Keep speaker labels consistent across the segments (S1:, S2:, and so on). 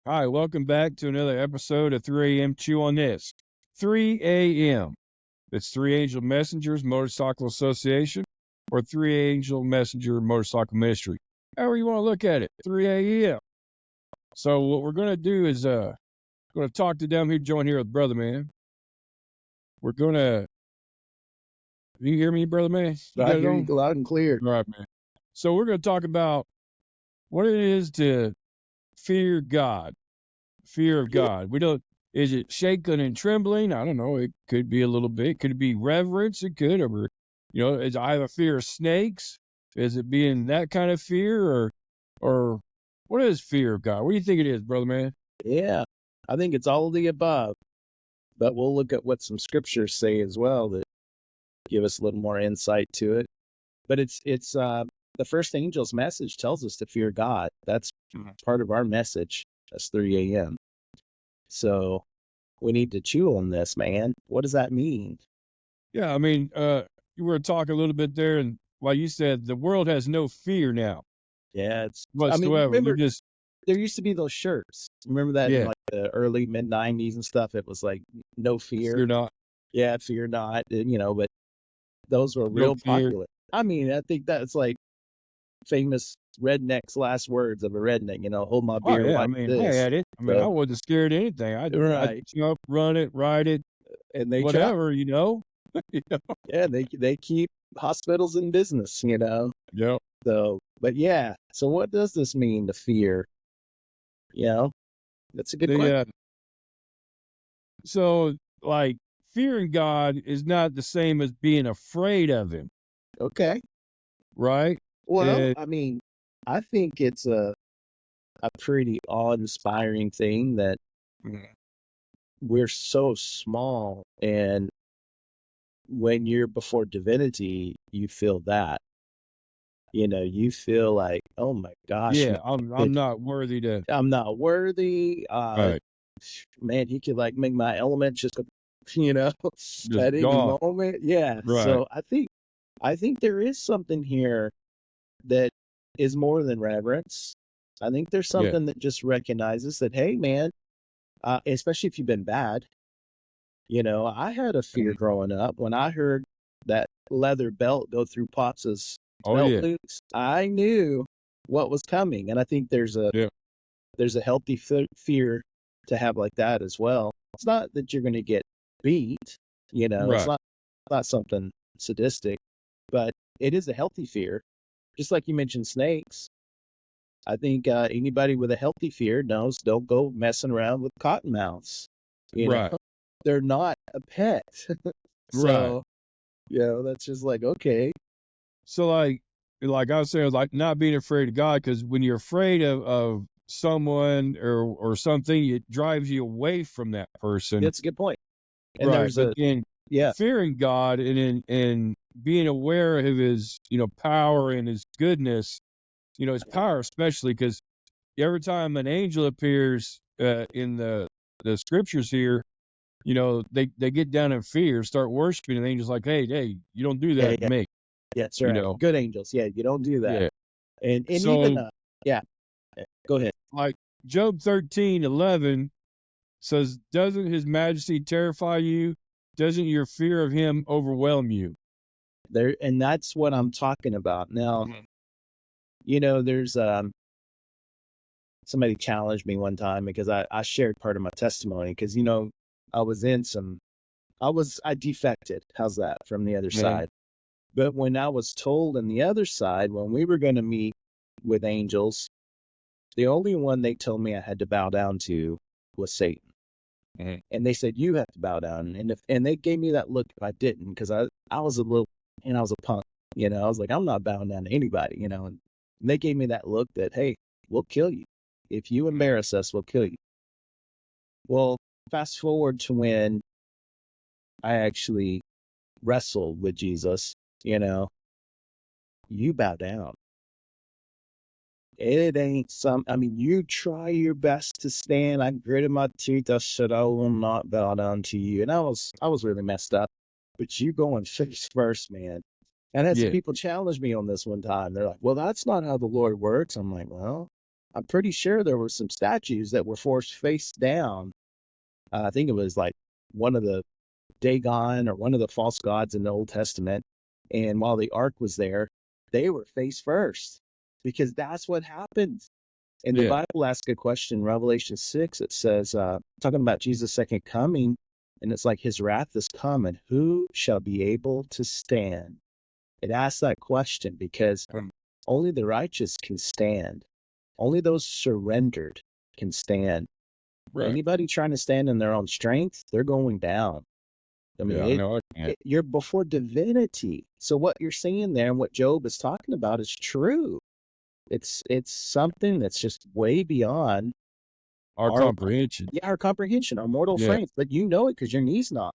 S1: Hi, welcome back to another episode of 3 a.m. Chew on This. 3 a.m. It's Three Angel Messengers Motorcycle Association or Three Angel Messenger Motorcycle Ministry. However you want to look at it, 3 a.m. So what we're going to do is going to talk to them who joined here with Brother Man. We're going to, you hear me, Brother Man? You
S2: I
S1: got it
S2: hear
S1: on?
S2: you loud and clear.
S1: All right, man. So we're going to talk about what it is to fear God. Fear of God. We don't. Is it shaking and trembling? I don't know. It could be a little bit. Could it be reverence? It could. Or, is I have a fear of snakes? Is it being that kind of fear, or what is fear of God? What do you think it is, brother man?
S2: Yeah, I think it's all of the above, but we'll look at what some scriptures say as well that give us a little more insight to it. But it's the first angel's message tells us to fear God. That's part of our message. That's 3 a.m. So we need to chew on this, man. What does that mean?
S1: Yeah, I mean, you were talking a little bit there, and like you said, the world has no fear now
S2: Yeah,
S1: whatsoever. They're
S2: remember
S1: just
S2: there used to be those shirts. Remember that in
S1: yeah,
S2: like the early mid 90s and stuff? It was like no fear.
S1: fear not,
S2: Yeah, fear not, but those were
S1: no
S2: real
S1: fear.
S2: popular. I mean, I think that's like famous redneck's last words of a redneck, hold my
S1: Oh
S2: beer
S1: yeah, I
S2: like
S1: mean, I
S2: this.
S1: had it. I mean, I
S2: So,
S1: wasn't scared of anything. I'd
S2: right.
S1: jump, run it, ride it,
S2: And they try,
S1: whatever, you know.
S2: yeah, they keep hospitals in business,
S1: Yep.
S2: So, but yeah, so what does this mean to fear? You know, that's a good
S1: The
S2: question.
S1: so like fearing God is not the same as being afraid of Him,
S2: Okay.
S1: right?
S2: Well,
S1: And
S2: I mean, I think it's a pretty awe-inspiring thing that we're so small, and when you're before divinity, you feel that. You feel like, oh my gosh,
S1: yeah,
S2: man,
S1: I'm not worthy to.
S2: I'm not worthy.
S1: Right.
S2: Man, he could like make my element just, you know,
S1: Just
S2: at any
S1: gone.
S2: moment. Yeah.
S1: Right.
S2: So I think there is something here that is more than reverence. I think there's
S1: Yeah.
S2: something that just recognizes that, hey, man, especially if you've been bad. I had a fear growing up when I heard that leather belt go through Potts's
S1: Oh
S2: belt
S1: yeah.
S2: loops. I knew what was coming, and I think there's a
S1: Yeah.
S2: there's a healthy fear to have like that as well. It's not that you're going to get beat, it's
S1: Right.
S2: not something sadistic, but it is a healthy fear. Just like you mentioned snakes, I think anybody with a healthy fear knows don't go messing around with cottonmouths. You know,
S1: Right.
S2: they're not a pet.
S1: Right.
S2: So, that's just like, okay.
S1: So like I was saying, like not being afraid of God, because when you're afraid of someone or something, it drives you away from that person.
S2: That's a good point. And
S1: Right.
S2: there's
S1: But then
S2: yeah,
S1: fearing God and being aware of his, power and his goodness, his power, especially because every time an angel appears in the scriptures here, they get down in fear, start worshiping, and the angel's like, hey, you don't do
S2: yeah,
S1: that to
S2: yeah,
S1: me,
S2: yeah, that's
S1: you
S2: right.
S1: know?
S2: Good angels. Yeah, you don't do that.
S1: Yeah.
S2: And even
S1: So
S2: yeah, go ahead.
S1: like Job 13:11 says, doesn't his majesty terrify you? Doesn't your fear of him overwhelm you?
S2: And that's what I'm talking about. Now,
S1: Mhm.
S2: there's somebody challenged me one time because I shared part of my testimony because I was in some I defected. How's that from the other
S1: Yeah.
S2: side? But when I was told on the other side, when we were going to meet with angels, the only one they told me I had to bow down to was Satan.
S1: Mhm.
S2: And they said, you have to bow down. And they gave me that look if I didn't, because I was a little, and I was a punk, I was like, I'm not bowing down to anybody, and they gave me that look that, hey, we'll kill you. If you embarrass us, we'll kill you. Well, fast forward to when I actually wrestled with Jesus, you bow down. It ain't you try your best to stand. I gritted my teeth. I said, I will not bow down to you. And I was really messed up. But you going face first, man. And I had some
S1: Yeah.
S2: people challenge me on this one time. They're like, well, that's not how the Lord works. I'm like, well, I'm pretty sure there were some statues that were forced face down. I think it was like one of the Dagon or one of the false gods in the Old Testament. And while the ark was there, they were face first because that's what happens. And the
S1: Yeah.
S2: Bible asks a question, Revelation 6, it says, talking about Jesus' second coming, and it's like his wrath is come, and who shall be able to stand? It asks that question because only the righteous can stand. Only those surrendered can stand.
S1: Right.
S2: Anybody trying to stand in their own strength, they're going down. I mean,
S1: Yeah, I know I can't.
S2: you're before divinity. So what you're saying there and what Job is talking about is true. It's something that's just way beyond
S1: Our comprehension.
S2: our comprehension, our mortal
S1: Yeah.
S2: frames. But you know it because your knees knock.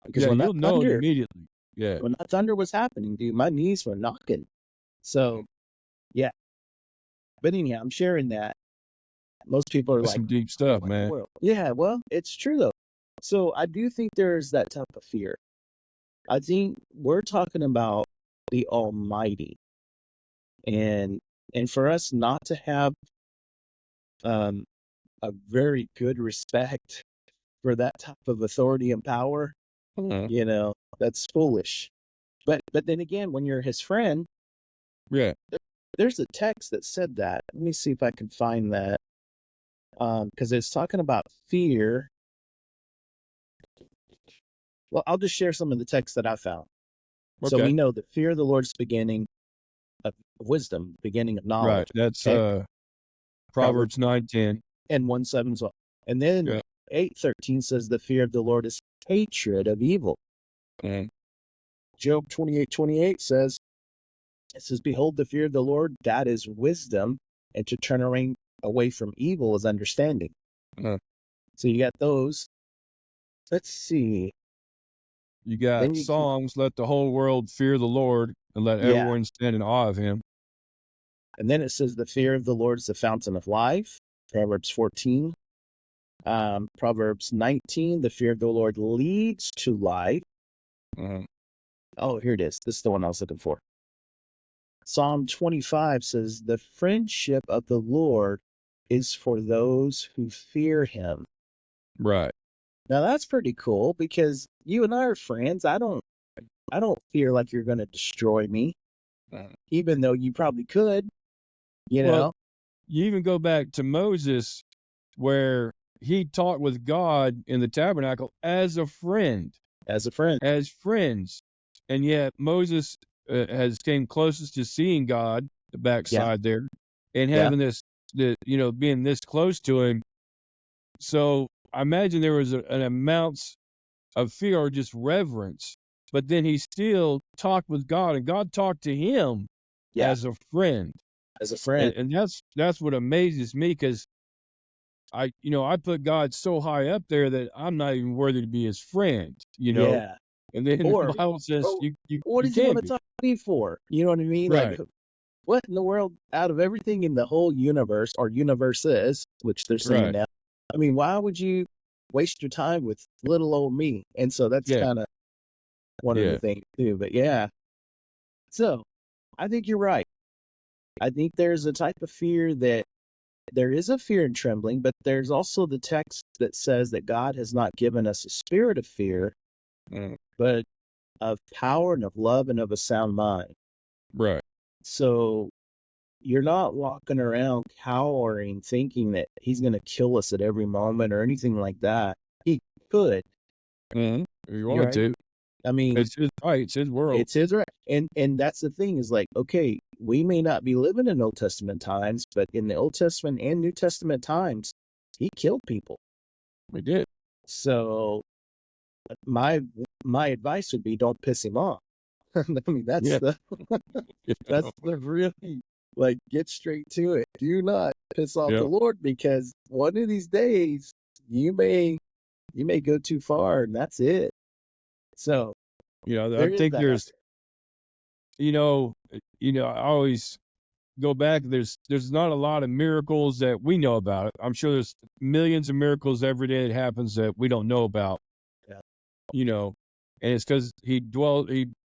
S2: Because
S1: Yeah,
S2: when
S1: you'll
S2: that
S1: know it
S2: thunder,
S1: immediately. Yeah.
S2: when that thunder was happening, dude, my knees were knocking. So, yeah. But anyhow, I'm sharing that. Most people are
S1: That's
S2: like,
S1: some deep stuff,
S2: what in the
S1: man.
S2: world? Yeah, well, it's true though. So I do think there's that type of fear. I think we're talking about the Almighty, and for us not to have a very good respect for that type of authority and power, that's foolish. But then again, when you're his friend,
S1: Yeah.
S2: there's a text that said that. Let me see if I can find that, because it's talking about fear. Well, I'll just share some of the text that I found. So
S1: Okay.
S2: we know that fear of the Lord is the beginning of wisdom, beginning of knowledge.
S1: Right. That's
S2: Okay?
S1: Proverbs 9:10.
S2: And 1:7 as well. And then
S1: Yeah.
S2: 8:13 says the fear of the Lord is hatred of evil.
S1: Mhm.
S2: Job 28:28 says, it says, behold, the fear of the Lord, that is wisdom, and to turn away from evil is understanding.
S1: Uh,
S2: So you got those. Let's see.
S1: You got
S2: Then you
S1: Psalms, let the whole world fear the Lord and let
S2: Yeah.
S1: everyone stand in awe of him.
S2: And then it says the fear of the Lord is the fountain of life. Proverbs 14. Proverbs 19, the fear of the Lord leads to life.
S1: Mhm.
S2: Oh, here it is. This is the one I was looking for. Psalm 25 says, the friendship of the Lord is for those who fear him.
S1: Right.
S2: Now that's pretty cool because you and I are friends. I don't fear like you're going to destroy me, even though you probably could,
S1: Well, you even go back to Moses where he talked with God in the tabernacle as a friend,
S2: as a friend.
S1: as friends. And yet Moses has came closest to seeing God, the backside there, and having being this close to him. So I imagine there was an amount of fear or just reverence, but then he still talked with God, and God talked to him as a friend.
S2: As a friend.
S1: And that's what amazes me, because I put God so high up there that I'm not even worthy to be his friend,
S2: Yeah.
S1: And then
S2: Or-
S1: the Bible says
S2: What
S1: you
S2: is he going
S1: can't
S2: to
S1: be.
S2: talk to me for? You know what I mean?
S1: Right.
S2: Like, what in the world, out of everything in the whole universe, or universes, which they're saying
S1: Right.
S2: now, I mean, why would you waste your time with little old me? And so that's
S1: Yeah.
S2: kind of one of the things too. But yeah. So I think you're right. I think there's a type of fear that there is a fear and trembling, but there's also the text that says that God has not given us a spirit of fear, but of power and of love and of a sound mind.
S1: Right.
S2: So you're not walking around cowering, thinking that he's going to kill us at every moment or anything like that. He could.
S1: Mm-hmm. You want
S2: Right?
S1: to.
S2: I mean,
S1: It's his right. It's his world.
S2: it's his right. And that's the thing is like, okay, we may not be living in Old Testament times, but in the Old Testament and New Testament times, he killed people.
S1: We did.
S2: So my advice would be don't piss him off. I mean, that's the really, like, get straight to it. Do not piss off the Lord, because one of these days you may go too far, and that's it. So
S1: I think there's I always go back. There's not a lot of miracles that we know about. I'm sure there's millions of miracles every day that happens that we don't know about.
S2: Yeah.
S1: And it's because he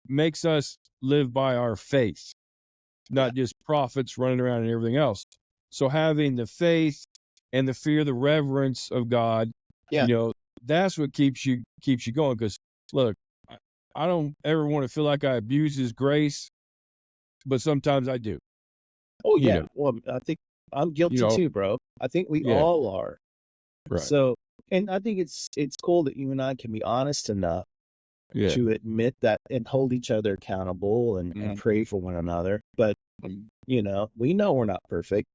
S1: makes us live by our faith, not just prophets running around and everything else. So having the faith and the fear, the reverence of God,
S2: Yeah.
S1: that's what keeps you going. Because look, I don't ever want to feel like I abuse His grace, but sometimes I do.
S2: Oh
S1: You
S2: yeah.
S1: know,
S2: Well, I think I'm
S1: you
S2: guilty
S1: know,
S2: too, bro. I think we
S1: yeah,
S2: all are.
S1: right,
S2: So, and I think it's cool that you and I can be honest enough
S1: yeah,
S2: to admit that and hold each other accountable and
S1: mhm,
S2: pray for one another. But we know we're not perfect.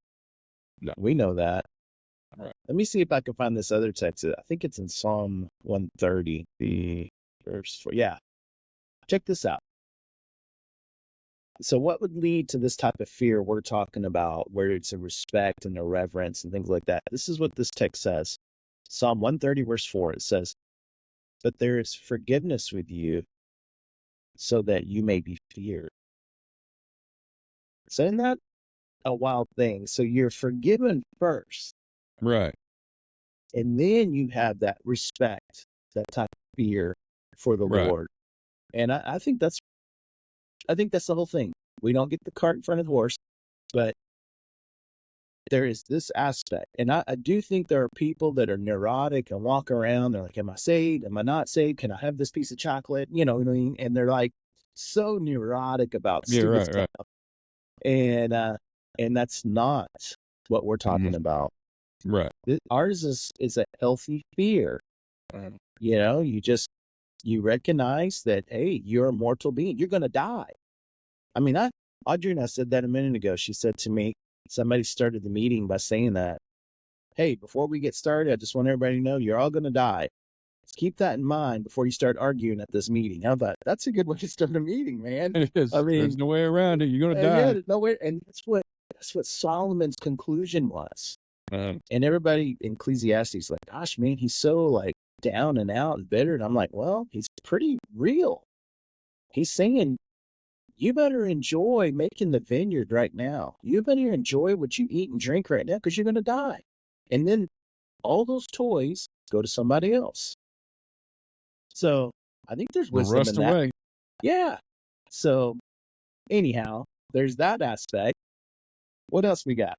S1: no,
S2: We know that.
S1: right,
S2: Let me see if I can find this other text. I think it's in Psalm 130, the verse 4. Yeah, check this out. So, what would lead to this type of fear we're talking about, where it's a respect and a reverence and things like that? This is what this text says. Psalm 130, verse 4. It says, "But there is forgiveness with you, so that you may be feared." So, isn't that a wild thing? So, you're forgiven first,
S1: right,
S2: and then you have that respect, that type of fear for the
S1: right,
S2: Lord. And I think that's the whole thing. We don't get the cart in front of the horse, but there is this aspect. And I do think there are people that are neurotic and walk around. They're like, am I saved? Am I not saved? Can I have this piece of chocolate? You know what I mean? And they're like so neurotic about
S1: yeah,
S2: stupid
S1: right,
S2: stuff.
S1: right,
S2: And that's not what we're talking about.
S1: right,
S2: Ours is a healthy fear. You recognize that, hey, you're a mortal being. You're going to die. I mean, Audrina said that a minute ago. She said to me, somebody started the meeting by saying that, hey, before we get started, I just want everybody to know you're all going to die. Let's keep that in mind before you start arguing at this meeting. How about that's a good way to start a meeting, man.
S1: it is.
S2: I mean,
S1: There's no way around it. You're gonna
S2: yeah,
S1: die.
S2: there's nowhere, and that's what Solomon's conclusion was.
S1: Uh,
S2: And everybody in Ecclesiastes like, gosh, man, he's so like down and out and bitter. And I'm like, well, he's pretty real. He's saying, you better enjoy making the vineyard right now. You better enjoy what you eat and drink right now because you're going to die. And then all those toys go to somebody else. So I think there's
S1: or
S2: wisdom
S1: rust
S2: in that.
S1: away.
S2: Yeah. So anyhow, there's that aspect. What else we got?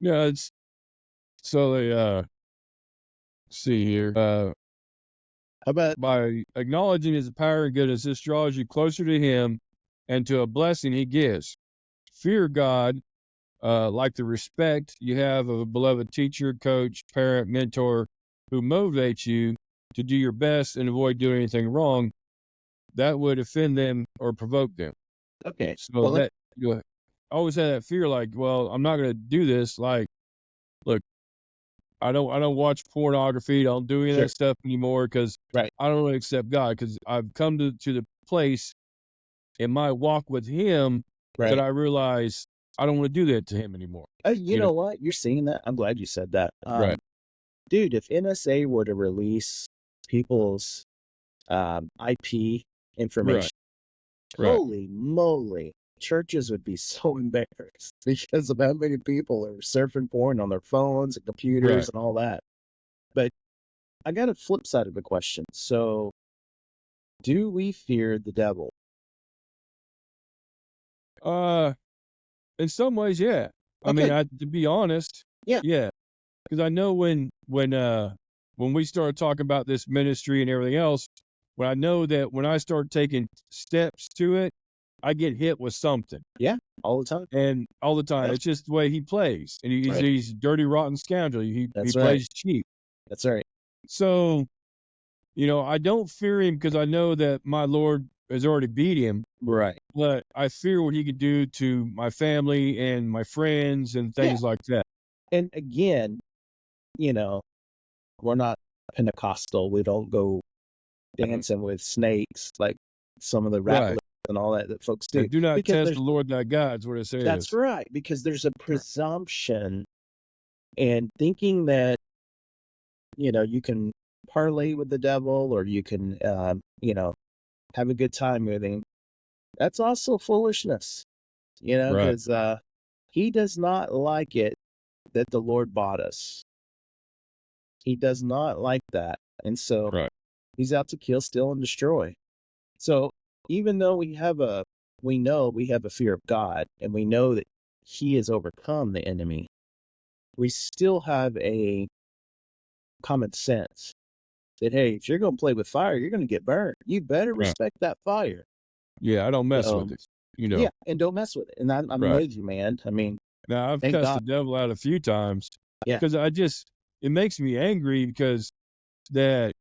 S1: Yeah, it's so they see here.
S2: How about,
S1: By acknowledging His power and goodness, this draws you closer to Him and to a blessing He gives. Fear God, like the respect you have of a beloved teacher, coach, parent, mentor who motivates you to do your best and avoid doing anything wrong that would offend them or provoke them.
S2: okay.
S1: So
S2: Well,
S1: that you always had that fear, like, well, I'm not going to do this. Like, look, I don't watch pornography. I don't do any of
S2: sure.
S1: that stuff anymore because
S2: Right.
S1: I don't really accept God. Because I've come to the place in my walk with Him that
S2: Right.
S1: I realize I don't want to do that to Him anymore.
S2: You know what? You're seeing that. I'm glad you said that.
S1: Right,
S2: Dude, if NSA were to release people's IP information,
S1: right,
S2: holy moly, churches would be so embarrassed because of how many people are surfing porn on their phones and computers
S1: right.
S2: and all that. But I got a flip side of the question. So, do we fear the devil?
S1: In some ways, yeah. I mean,
S2: Okay.
S1: to be honest,
S2: Yeah.
S1: yeah, because I know when we started talking about this ministry and everything else, when I know that when I start taking steps to it, I get hit with something,
S2: Yeah. All the time.
S1: and all the time.
S2: Yep.
S1: It's just the way he plays, and
S2: Right.
S1: he's a dirty, rotten scoundrel. He
S2: That's right.
S1: plays cheap.
S2: That's right.
S1: So I don't fear him because I know that my Lord has already beat him.
S2: Right.
S1: But I fear what he could do to my family and my friends and
S2: Yeah.
S1: things like that.
S2: And again, we're not Pentecostal. We don't go dancing with snakes like some of the rap
S1: Right.
S2: and all that folks do.
S1: And do not
S2: Because
S1: test the Lord thy God is what it says.
S2: that's right. Because there's a presumption and thinking that, you can parlay with the devil or you can, have a good time with him. That's also foolishness,
S1: Right.
S2: because he does not like it that the Lord bought us. He does not like that. And so
S1: Right.
S2: he's out to kill, steal, and destroy. So even though we know we have a fear of God, and we know that he has overcome the enemy, we still have a common sense that, hey, if you're going to play with fire, you're going to get burned. You better
S1: Right.
S2: respect that fire.
S1: Yeah, I don't mess
S2: So,
S1: with it. You know.
S2: yeah, and don't mess with it. And I'm
S1: Right.
S2: with you, man. I mean,
S1: Now I've
S2: thank
S1: cussed
S2: God.
S1: the devil out a few times.
S2: Yeah.
S1: Because it makes me angry because that,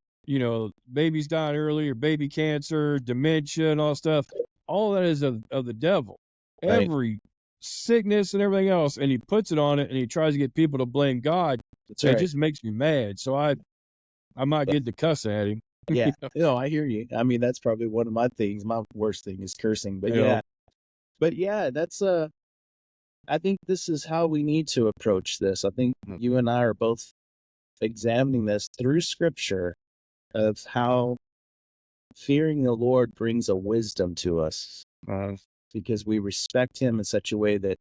S1: babies dying early or baby cancer, dementia and all stuff, all that is of the devil.
S2: Right.
S1: Every sickness and everything else, and he puts it on it and he tries to get people to blame God.
S2: That's
S1: And
S2: right.
S1: it just makes me mad. So I might get to cuss at him.
S2: Yeah. No, I hear you. I mean, that's probably one of my things. My worst thing is cursing. But
S1: You know.
S2: yeah. But yeah, that's I think this is how we need to approach this. I think you and I are both examining this through scripture of how fearing the Lord brings a wisdom to us, because we respect him in such a way that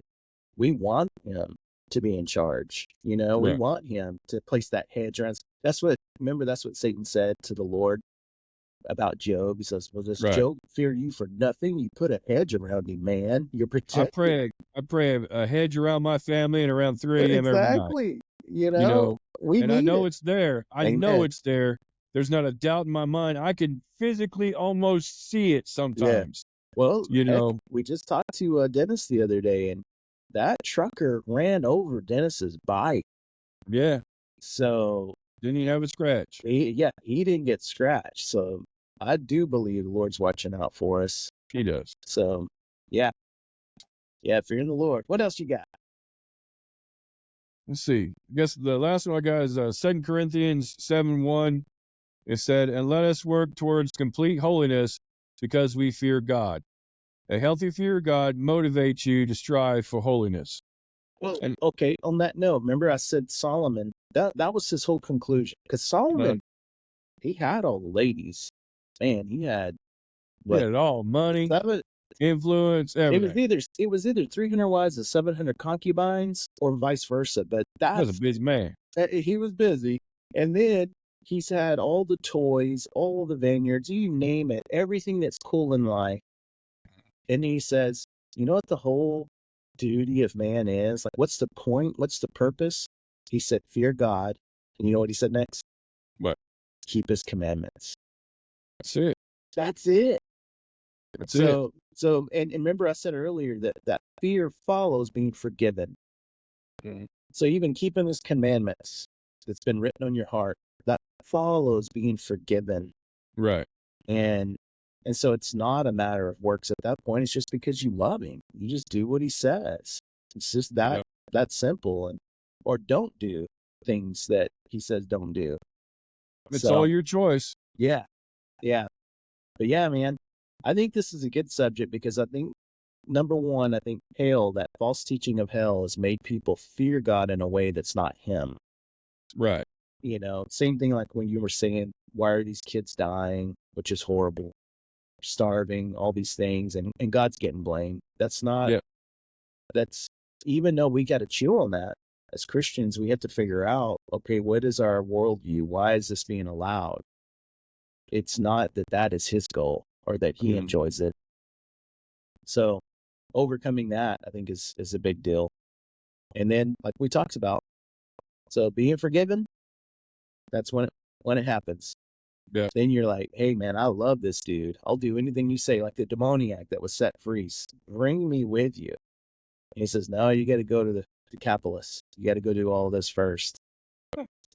S2: we want him to be in charge. We
S1: Right.
S2: want him to place that hedge around us. Remember, that's what Satan said to the Lord about Job. He says, well, does
S1: Right.
S2: Job fear you for nothing? You put a hedge around him, man. You're protected.
S1: I pray a hedge around my family and around 3 a.m. every night.
S2: Exactly. We
S1: And
S2: need
S1: I know
S2: it.
S1: it's there. I
S2: Amen.
S1: know it's there. There's not a doubt in my mind. I can physically almost see it sometimes.
S2: Well,
S1: You
S2: heck, we just talked to Dennis the other day, and that trucker ran over Dennis's bike.
S1: Yeah.
S2: So
S1: Didn't even have a scratch.
S2: he didn't get scratched. So I do believe the Lord's watching out for us.
S1: He does.
S2: So yeah, fearing the Lord. What else you got?
S1: Let's see. I guess the last one I got is 2 Corinthians 7:1. It said, and let us work towards complete holiness because we fear God. A healthy fear of God motivates you to strive for holiness.
S2: Well,
S1: And
S2: okay, on that note, remember I said Solomon, that was his whole conclusion. Because Solomon, he had all the ladies. Man, he had
S1: he had it all: money, influence, everything.
S2: It was either 300 wives and 700 concubines, or vice versa. But
S1: He was a busy man.
S2: he was busy. And then he's had all the toys, all the vineyards, you name it, everything that's cool in life. And he says, you know what the whole duty of man is? Like, what's the point? What's the purpose? He said, fear God. And you know what he said next?
S1: What?
S2: Keep his commandments.
S1: That's it.
S2: That's it.
S1: That's it.
S2: So, and remember I said earlier that fear follows being forgiven.
S1: Mhm.
S2: So even keeping his commandments that's been written on your heart, that follows being forgiven.
S1: Right.
S2: And so it's not a matter of works at that point. It's just because you love him. You just do what he says. It's just that simple. Or don't do things that he says don't do.
S1: It's all your choice.
S2: Yeah. But yeah, man, I think this is a good subject because I think, number one, hell, that false teaching of hell has made people fear God in a way that's not him.
S1: Right.
S2: Same thing like when you were saying, why are these kids dying, which is horrible, starving, all these things, and God's getting blamed. That's not, that's, even though we got to chew on that, as Christians, we have to figure out, okay, what is our worldview? Why is this being allowed? It's not that is his goal or that he enjoys it. So overcoming that, I think, is a big deal. And then, like we talked about, so being forgiven, that's when it happens.
S1: Yeah.
S2: Then you're like, hey, man, I love this dude. I'll do anything you say, like the demoniac that was set free. Bring me with you. And he says, no, you got to go to the capitalist. You got to go do all this first.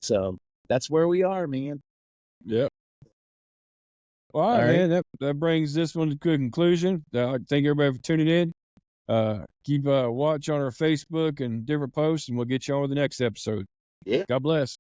S2: So that's where we are, man.
S1: Yep. Well, all right, man. That brings this one to a good conclusion. Thank everybody for tuning in. Keep watch on our Facebook and different posts, and we'll get you on with the next episode.
S2: Yeah.
S1: God bless.